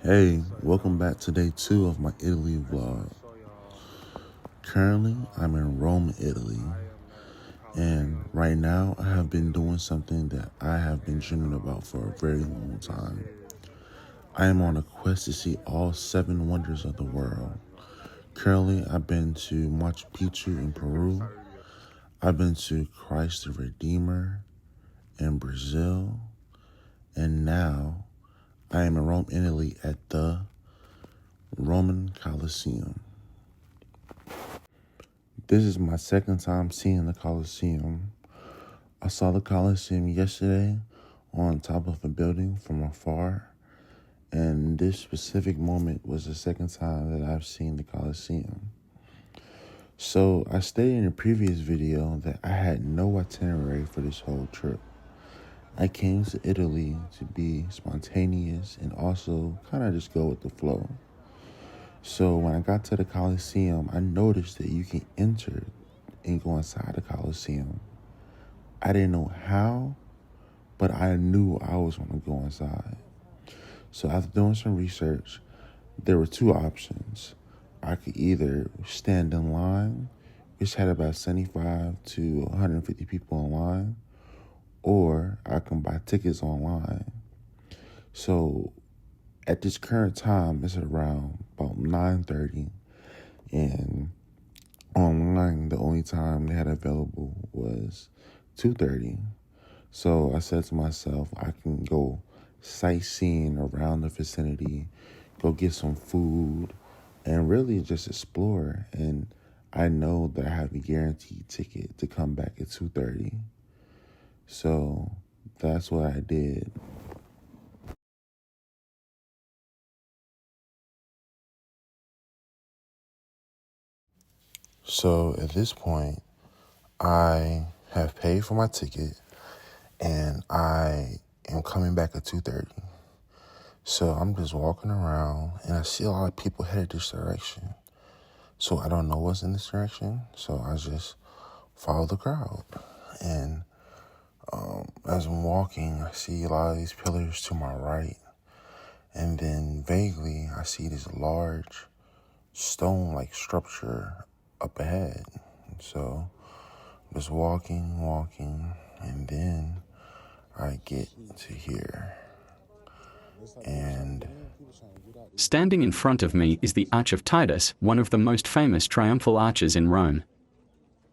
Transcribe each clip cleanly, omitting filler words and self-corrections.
Hey, welcome back to day 2 of my Italy vlog. Currently, I'm in Rome, Italy, and right now I have been doing something that I have been dreaming about for a very long time. I am on a quest to see all 7 wonders of the world. Currently, I've been to Machu Picchu in Peru. I've been to Christ the Redeemer in Brazil, and now I am in Rome, Italy at the Roman Colosseum. This is my second time seeing the Colosseum. I saw the Colosseum yesterday on top of a building from afar, and this specific moment was the second time that I've seen the Colosseum. So I stated in a previous video that I had no itinerary for this whole trip. I came to Italy to be spontaneous and also kind of just go with the flow. So when I got to the Colosseum, I noticed that you can enter and go inside the Colosseum. I didn't know how, but I knew I was going to go inside. So after doing some research, there were 2 options. I could either stand in line, which had about 75 to 150 people in line, or I can buy tickets online. So at this current time, it's around about 9:30, and online, the only time they had available was 2:30. So I said to myself, I can go sightseeing around the vicinity, go get some food, and really just explore. And I know that I have a guaranteed ticket to come back at 2:30. So that's what I did. So at this point, I have paid for my ticket and I am coming back at 2:30. So I'm just walking around and I see a lot of people headed this direction. So I don't know what's in this direction. So I just follow the crowd. And as I'm walking, I see a lot of these pillars to my right. And then vaguely, I see this large stone-like structure up ahead. So just walking, and then I get to here. And standing in front of me is the Arch of Titus, one of the most famous triumphal arches in Rome.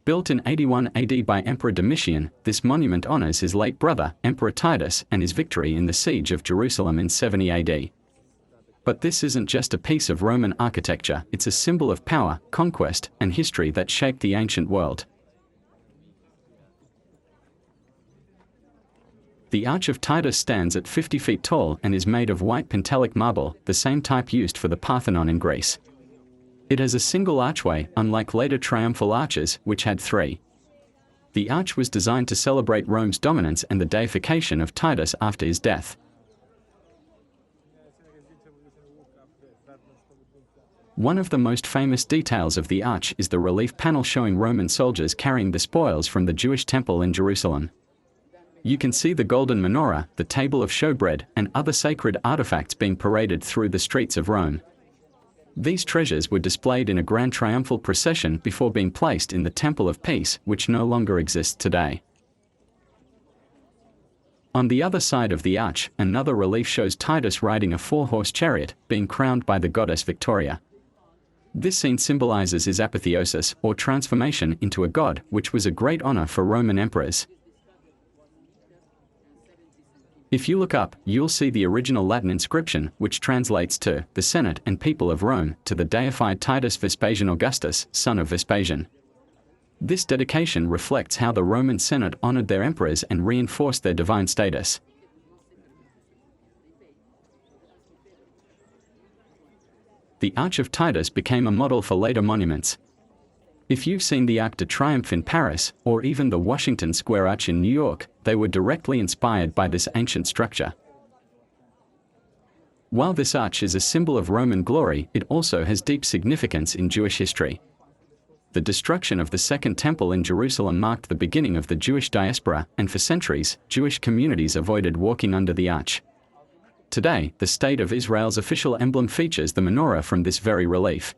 Built in 81 AD by Emperor Domitian, this monument honors his late brother, Emperor Titus, and his victory in the siege of Jerusalem in 70 AD. But this isn't just a piece of Roman architecture, it's a symbol of power, conquest, and history that shaped the ancient world. The Arch of Titus stands at 50 feet tall and is made of white Pentelic marble, the same type used for the Parthenon in Greece. It has a single archway, unlike later triumphal arches, which had 3. The arch was designed to celebrate Rome's dominance and the deification of Titus after his death. One of the most famous details of the arch is the relief panel showing Roman soldiers carrying the spoils from the Jewish temple in Jerusalem. You can see the golden menorah, the table of showbread, and other sacred artifacts being paraded through the streets of Rome. These treasures were displayed in a grand triumphal procession before being placed in the Temple of Peace, which no longer exists today. On the other side of the arch, another relief shows Titus riding a 4-horse chariot, being crowned by the goddess Victoria. This scene symbolizes his apotheosis, or transformation into a god, which was a great honor for Roman emperors. If you look up, you'll see the original Latin inscription, which translates to the Senate and people of Rome, to the deified Titus Vespasian Augustus, son of Vespasian. This dedication reflects how the Roman Senate honored their emperors and reinforced their divine status. The Arch of Titus became a model for later monuments. If you've seen the Arc de Triomphe in Paris, or even the Washington Square Arch in New York, they were directly inspired by this ancient structure. While this arch is a symbol of Roman glory, it also has deep significance in Jewish history. The destruction of the Second Temple in Jerusalem marked the beginning of the Jewish diaspora, and for centuries, Jewish communities avoided walking under the arch. Today, the State of Israel's official emblem features the menorah from this very relief.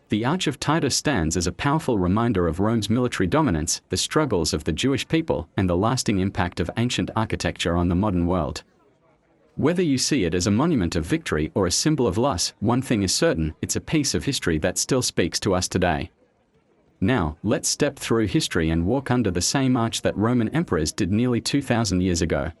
The Arch of Titus stands as a powerful reminder of Rome's military dominance, the struggles of the Jewish people, and the lasting impact of ancient architecture on the modern world. Whether you see it as a monument of victory or a symbol of loss, one thing is certain: it's a piece of history that still speaks to us today. Now, let's step through history and walk under the same arch that Roman emperors did nearly 2,000 years ago.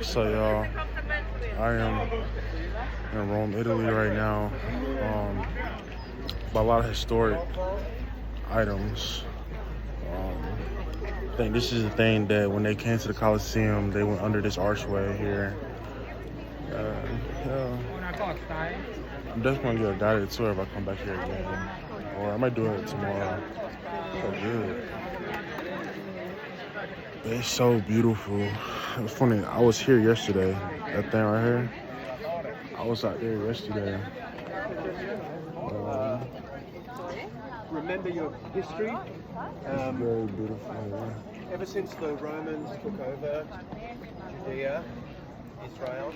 So y'all, I am in Rome, Italy right now. By a lot of historic items. I think this is the thing that when they came to the Colosseum, they went under this archway here. Yeah. I'm definitely gonna get a guided tour if I come back here again, or I might do it tomorrow. So good. It's so beautiful. It's funny, I was here yesterday, that thing right here. I was out there yesterday. Remember your history. It's very beautiful. Ever since the Romans took over Judea, Israel.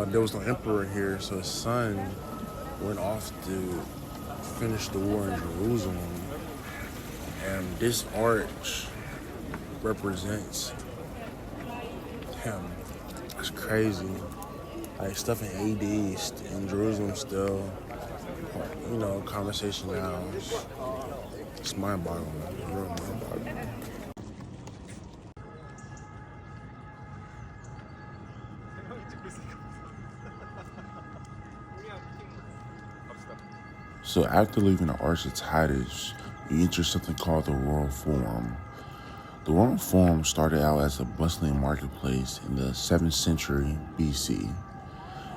There was no emperor here, so his son went off to finish the war in Jerusalem. And this arch represents him. It's crazy. Like stuff in AD in Jerusalem still, conversation now. It's mind-boggling. It's real mind-boggling. So after leaving the Arch of Titus, you enter something called the Royal Forum. The Royal Forum started out as a bustling marketplace in the 7th century BC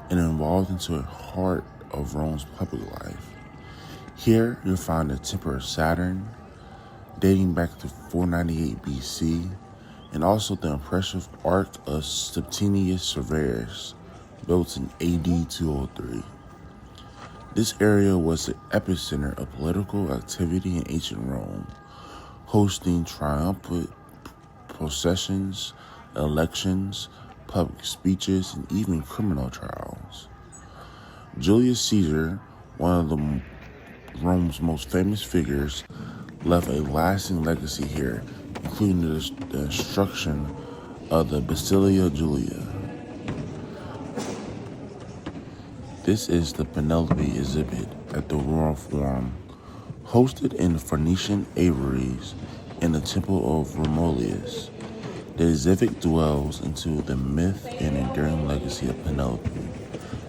and evolved into the heart of Rome's public life. Here, you'll find the Temple of Saturn, dating back to 498 BC, and also the impressive Ark of Septimius Severus, built in AD 203. This area was the epicenter of political activity in ancient Rome, hosting triumphant processions, elections, public speeches, and even criminal trials. Julius Caesar, one of Rome's most famous figures, left a lasting legacy here, including the destruction of the Basilia Julia. This is the Penelope exhibit at the Royal Forum, hosted in Phoenician aviaries in the Temple of Romulus. The exhibit dwells into the myth and enduring legacy of Penelope,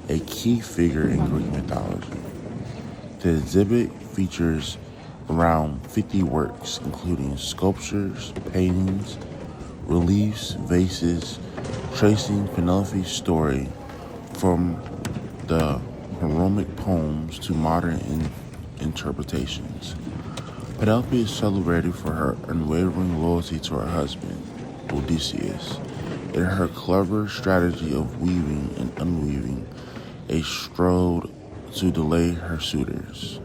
a key figure in Greek mythology. The exhibit features around 50 works, including sculptures, paintings, reliefs, vases, tracing Penelope's story from the Homeric poems to modern interpretations. Penelope is celebrated for her unwavering loyalty to her husband, Odysseus, and her clever strategy of weaving and unweaving a shroud to delay her suitors.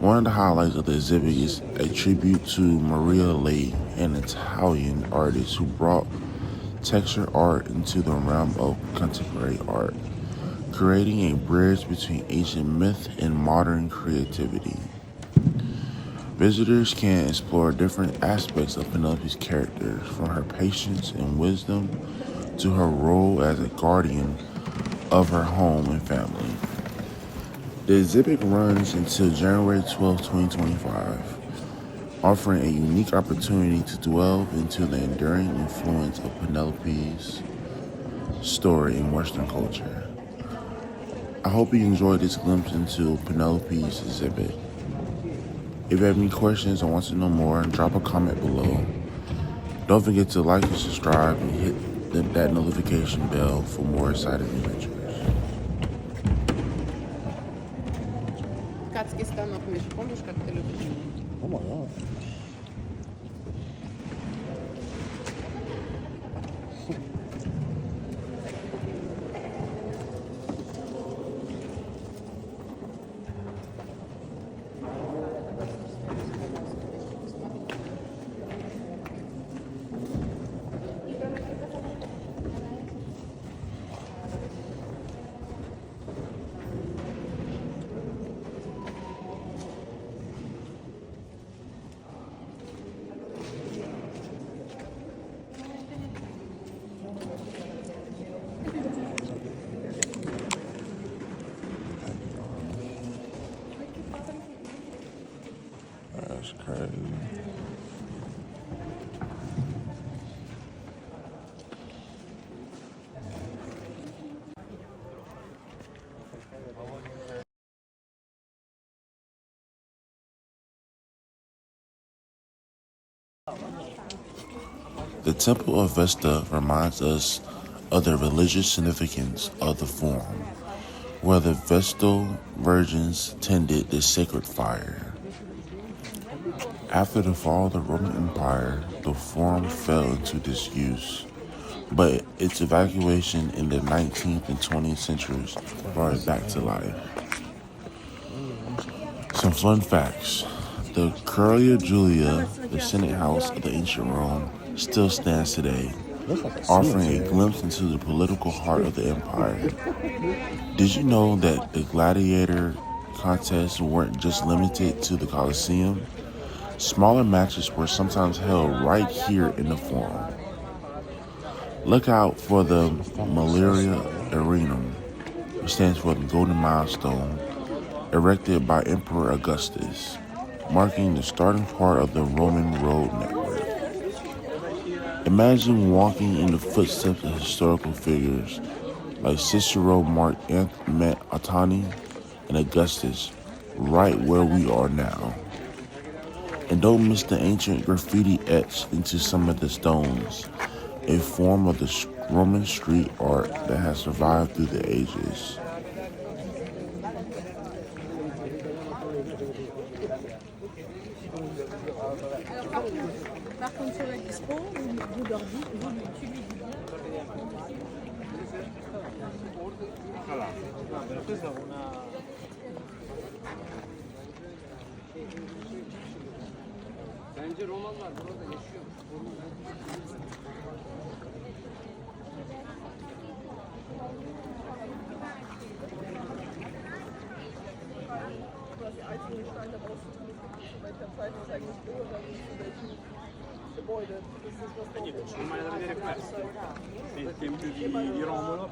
One of the highlights of the exhibit is a tribute to Maria Lei, an Italian artist who brought texture art into the realm of contemporary art, creating a bridge between ancient myth and modern creativity. Visitors can explore different aspects of Penelope's character, from her patience and wisdom to her role as a guardian of her home and family. The exhibit runs until January 12, 2025, offering a unique opportunity to delve into the enduring influence of Penelope's story in Western culture. I hope you enjoyed this glimpse into Penelope's exhibit. If you have any questions or want to know more, drop a comment below. Don't forget to like and subscribe and hit that notification bell for more exciting adventures. Ткацкий станок, Миша, помнишь, как ты любишь? Oh my God. That's crazy. The Temple of Vesta reminds us of the religious significance of the Forum, where the Vestal virgins tended the sacred fire. After the fall of the Roman Empire, the Forum fell into disuse, but its evacuation in the 19th and 20th centuries brought it back to life. Some fun facts. The Curia Julia, the Senate House of the ancient Rome, still stands today, offering a glimpse into the political heart of the empire. Did you know that the gladiator contests weren't just limited to the Colosseum? Smaller matches were sometimes held right here in the Forum. Look out for the Malaria Arenum, which stands for the Golden Milestone, erected by Emperor Augustus, marking the starting part of the Roman road network. Imagine walking in the footsteps of historical figures like Cicero, Mark Antony, and Augustus, right where we are now. And don't miss the ancient graffiti etched into some of the stones, a form of the Roman street art that has survived through the ages. Par contre, sur la dispo, vous leur dites, tu lui dis. Bence Romalılar burada yaşıyor. Olmayaları gerekmez. Bir Romalı.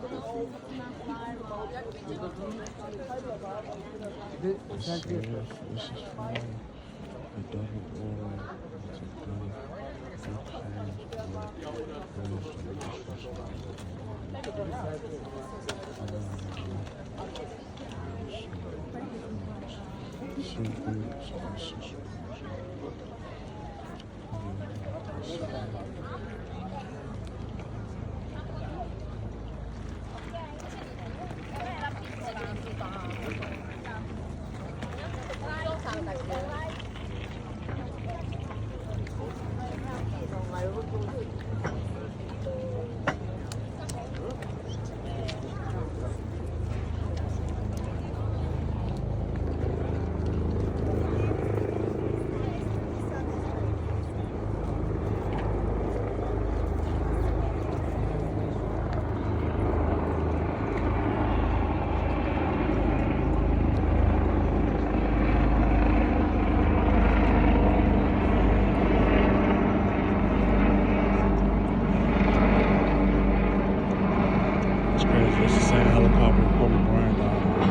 It's the same helicopter Kobe Bryant died on.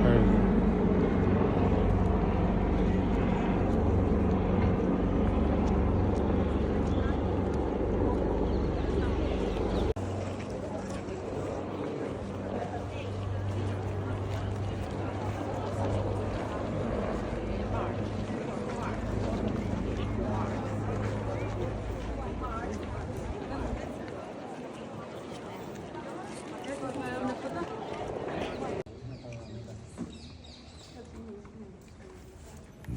Crazy.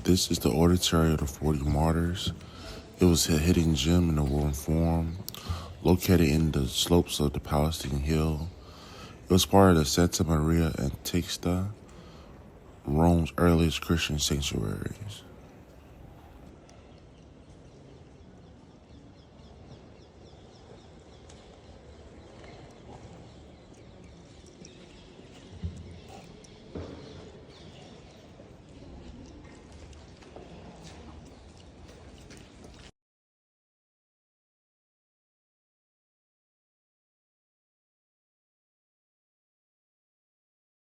This is the oratory of the 40 martyrs. It was a hidden gem in the Roman Forum, located in the slopes of the Palestine Hill. It was part of the Santa Maria Antiquita, Rome's earliest Christian sanctuaries.